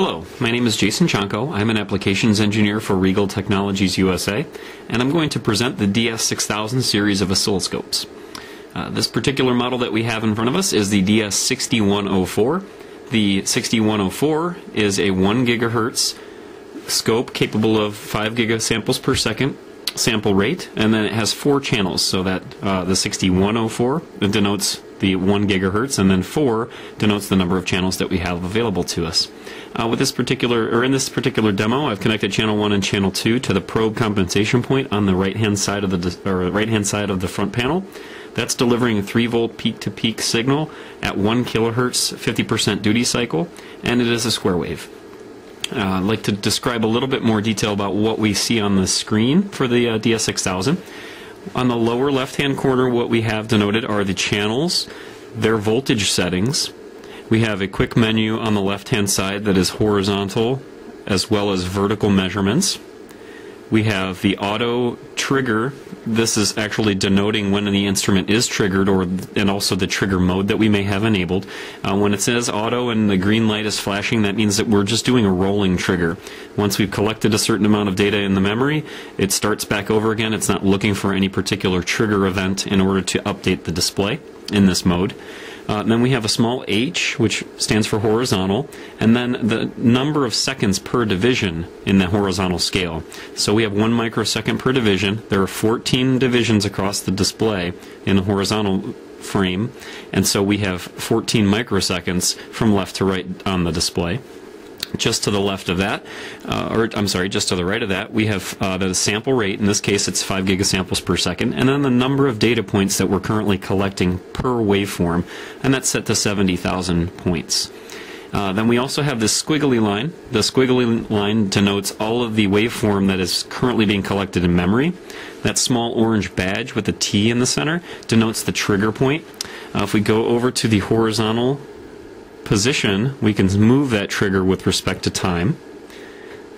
Hello, my name is Jason Chanko. I'm an applications engineer for Rigol Technologies USA, and I'm going to present the DS6000 series of oscilloscopes. This particular model that we have in front of us is the DS6104. The 6104 is a 1 gigahertz scope capable of 5 gigasamples per second sample rate, and then it has 4 channels, so that the 6104 denotes the 1 gigahertz, and then 4 denotes the number of channels that we have available to us. In this particular demo, I've connected channel 1 and channel 2 to the probe compensation point on the right-hand side of the front panel. That's delivering a 3-volt peak-to-peak signal at 1 kilohertz, 50% duty cycle, and it is a square wave. I'd like to describe a little bit more detail about what we see on the screen for the DS6000. On the lower left-hand corner, what we have denoted are the channels, their voltage settings. We have a quick menu on the left-hand side that is horizontal as well as vertical measurements. We have the auto trigger. This is actually denoting when the instrument is triggered, and also the trigger mode that we may have enabled. When it says auto and the green light is flashing, that means that we're just doing a rolling trigger. Once we've collected a certain amount of data in the memory, it starts back over again. It's not looking for any particular trigger event in order to update the display in this mode. Then we have a small h, which stands for horizontal, and then the number of seconds per division in the horizontal scale. So we have 1 microsecond per division. There are 14 divisions across the display in the horizontal frame, and so we have 14 microseconds from left to right on the display. Just to the left of that, just to the right of that, we have the sample rate. In this case, it's 5 gigasamples per second, and then the number of data points that we're currently collecting per waveform, and that's set to 70,000 points. Then we also have this squiggly line. The squiggly line denotes all of the waveform that is currently being collected in memory. That small orange badge with a T in the center denotes the trigger point. If we go over to the horizontal position, we can move that trigger with respect to time,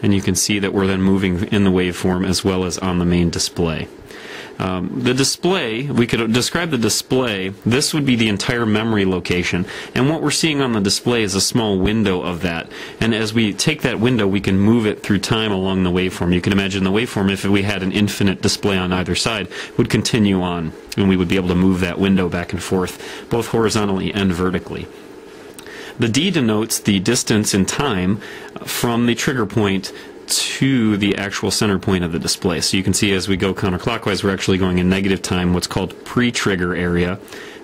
and you can see that we're then moving in the waveform as well as on the main display. The display, we could describe the display, this would be the entire memory location, and what we're seeing on the display is a small window of that, and as we take that window we can move it through time along the waveform. You can imagine the waveform, if we had an infinite display on either side, would continue on, and we would be able to move that window back and forth both horizontally and vertically. The D denotes the distance in time from the trigger point to the actual center point of the display. So you can see as we go counterclockwise, we're actually going in negative time, what's called pre-trigger area.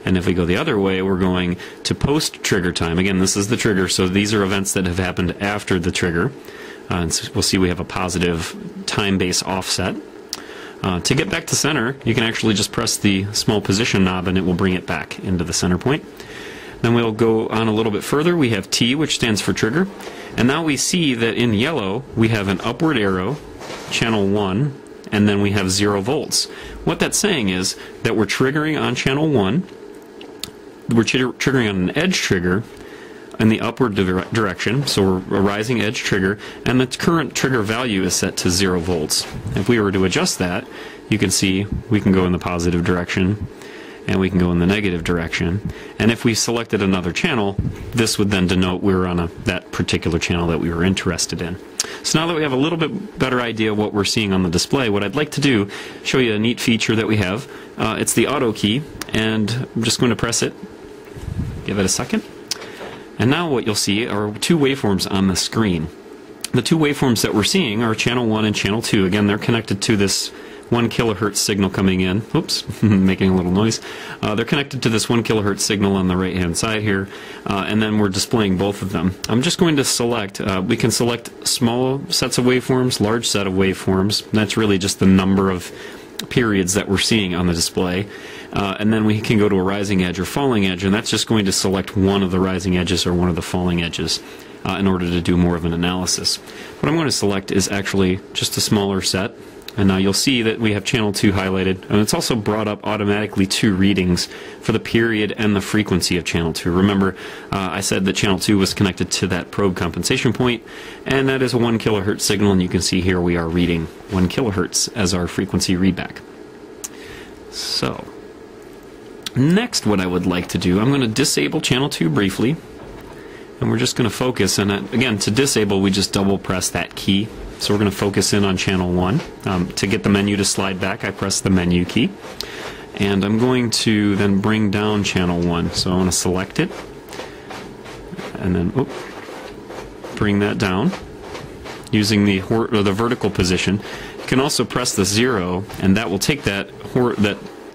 And if we go the other way, we're going to post-trigger time. Again, this is the trigger, so these are events that have happened after the trigger. And so we'll see we have a positive time-based offset. To get back to center, you can actually just press the small position knob and it will bring it back into the center point. Then we'll go on a little bit further. We have T, which stands for trigger. And now we see that in yellow, we have an upward arrow, channel 1, and then we have 0 volts. What that's saying is that we're triggering on channel 1, we're triggering on an edge trigger in the upward direction, so we're a rising edge trigger, and the current trigger value is set to 0 volts. If we were to adjust that, you can see we can go in the positive direction, and we can go in the negative direction. And if we selected another channel, this would then denote we were on that particular channel that we were interested in. So now that we have a little bit better idea of what we're seeing on the display, what I'd like to do, show you a neat feature that we have. It's the auto key, and I'm just going to press it, give it a second. And now what you'll see are 2 waveforms on the screen. The 2 waveforms that we're seeing are channel 1 and channel 2. Again, they're connected to this 1 kilohertz signal coming in. Oops, making a little noise. They're connected to this 1 kilohertz signal on the right hand side here, and then we're displaying both of them. I'm just going to select, we can select small sets of waveforms, large set of waveforms. That's really just the number of periods that we're seeing on the display. And then we can go to a rising edge or falling edge, and that's just going to select one of the rising edges or one of the falling edges in order to do more of an analysis. What I'm going to select is actually just a smaller set. And now you'll see that we have channel 2 highlighted, and it's also brought up automatically 2 readings for the period and the frequency of channel 2. Remember, I said that channel 2 was connected to that probe compensation point, and that is a 1 kilohertz signal, and you can see here we are reading 1 kilohertz as our frequency readback. So, next what I would like to do, I'm going to disable channel 2 briefly, And we're just going to focus, and again, to disable, we just double press that key. So we're going to focus in on channel 1. To get the menu to slide back, I press the menu key. And I'm going to then bring down channel 1. So I want to select it, and then bring that down using the vertical position. You can also press the 0, and that will take that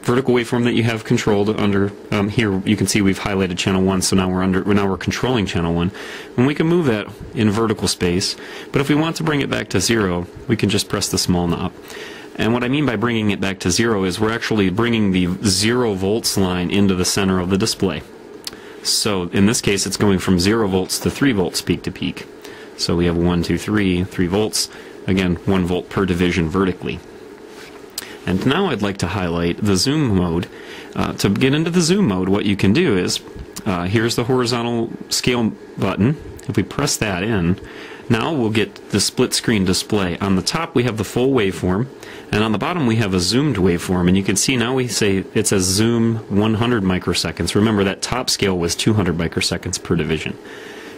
vertical waveform that you have controlled under here. You can see we've highlighted channel 1, so now we're controlling channel 1, and we can move that in vertical space. But if we want to bring it back to 0, we can just press the small knob. And what I mean by bringing it back to 0 is we're actually bringing the 0 volts line into the center of the display. So in this case, it's going from 0 volts to 3 volts peak to peak. So we have 1, 2, 3 volts. Again, 1 volt per division vertically. And now I'd like to highlight the zoom mode. To get into the zoom mode, what you can do is, here's the horizontal scale button. If we press that in, now we'll get the split screen display. On the top we have the full waveform, and on the bottom we have a zoomed waveform. And you can see now it says zoom 100 microseconds. Remember that top scale was 200 microseconds per division.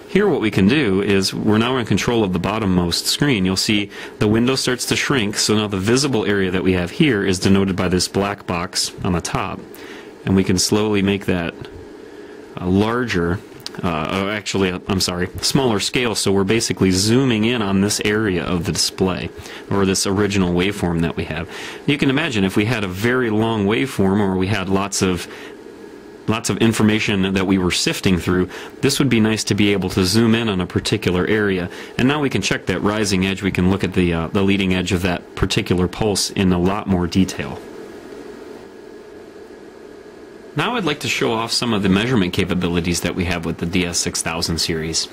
Here what we can do is we're now in control of the bottommost screen. You'll see the window starts to shrink, so now the visible area that we have here is denoted by this black box on the top. And we can slowly make that larger, smaller scale, so we're basically zooming in on this area of the display, or this original waveform that we have. You can imagine if we had a very long waveform, or we had lots of information that we were sifting through, this would be nice to be able to zoom in on a particular area. And now we can check that rising edge. We can look at the leading edge of that particular pulse in a lot more detail. Now I'd like to show off some of the measurement capabilities that we have with the DS6000 series.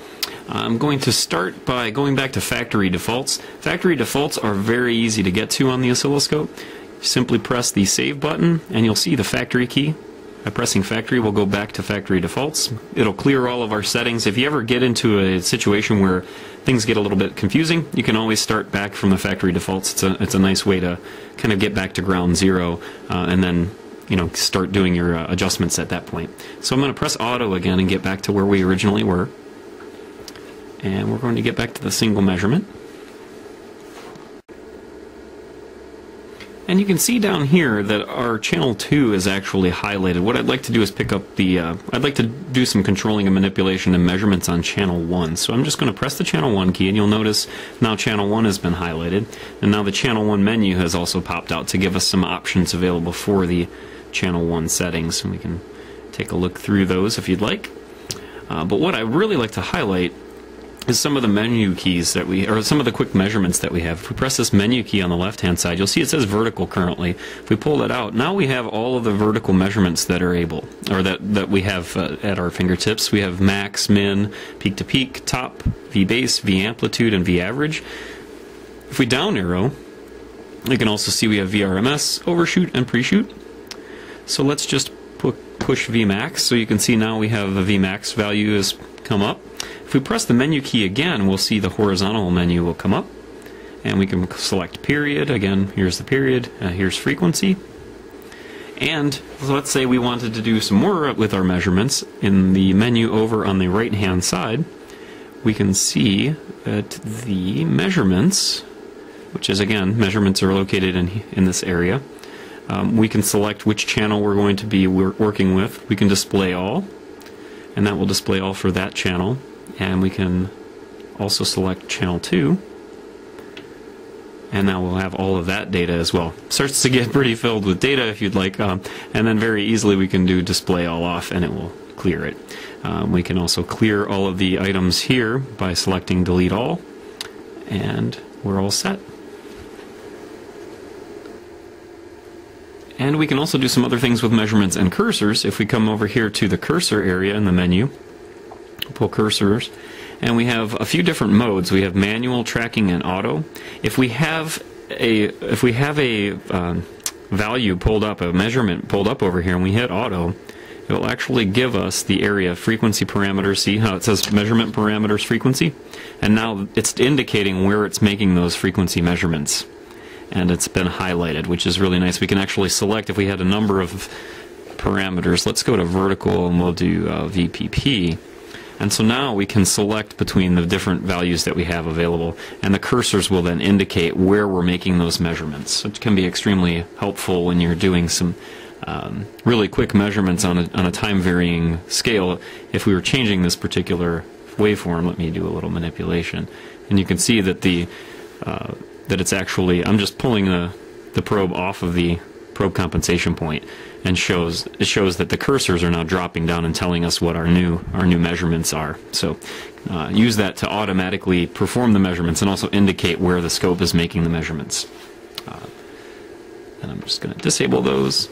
I'm going to start by going back to factory defaults. Factory defaults are very easy to get to on the oscilloscope. Simply press the save button and you'll see the factory key. By pressing factory, we'll go back to factory defaults. It'll clear all of our settings. If you ever get into a situation where things get a little bit confusing, you can always start back from the factory defaults. It's a nice way to kind of get back to ground zero and then start doing your adjustments at that point. So I'm going to press auto again and get back to where we originally were. And we're going to get back to the single measurement. And you can see down here that our channel 2 is actually highlighted. What I'd like to do is pick up the, I'd like to do some controlling and manipulation and measurements on channel 1. So I'm just going to press the channel 1 key, and you'll notice now channel 1 has been highlighted. And now the channel 1 menu has also popped out to give us some options available for the channel 1 settings. And we can take a look through those if you'd like. But what I really like to highlight is some of the menu keys or some of the quick measurements that we have. If we press this menu key on the left-hand side, you'll see it says vertical currently. If we pull that out, now we have all of the vertical measurements that are that we have at our fingertips. We have max, min, peak to peak, top, V base, V amplitude, and V average. If we down arrow, you can also see we have VRMS, overshoot, and pre-shoot. So let's just push Vmax, so you can see now we have the Vmax value has come up. If we press the menu key again, we'll see the horizontal menu will come up, and we can select period. Again, here's the period, here's frequency. And let's say we wanted to do some more with our measurements. In the menu over on the right hand side, we can see that the measurements, which is again, measurements are located in this area. We can select which channel we're going to be working with. We can display all, and that will display all for that channel. And we can also select channel 2, and now we'll have all of that data as well. Starts to get pretty filled with data if you'd like, and then very easily we can do display all off and it will clear it. We can also clear all of the items here by selecting delete all, and we're all set. And we can also do some other things with measurements and cursors. If we come over here to the cursor area in the menu, pull cursors, and we have a few different modes. We have manual, tracking, and auto. If we have a value pulled up, a measurement pulled up over here, and we hit auto, it will actually give us the area frequency parameters. See how it says measurement parameters frequency? And now it's indicating where it's making those frequency measurements. And it's been highlighted, which is really nice. We can actually select if we had a number of parameters. Let's go to vertical and we'll do VPP. And so now we can select between the different values that we have available, and the cursors will then indicate where we're making those measurements. It can be extremely helpful when you're doing some really quick measurements on a time-varying scale. If we were changing this particular waveform, let me do a little manipulation, and you can see that that it's actually, I'm just pulling the probe off of the probe compensation point, and it shows that the cursors are now dropping down and telling us what our new measurements are. So use that to automatically perform the measurements and also indicate where the scope is making the measurements. And I'm just going to disable those.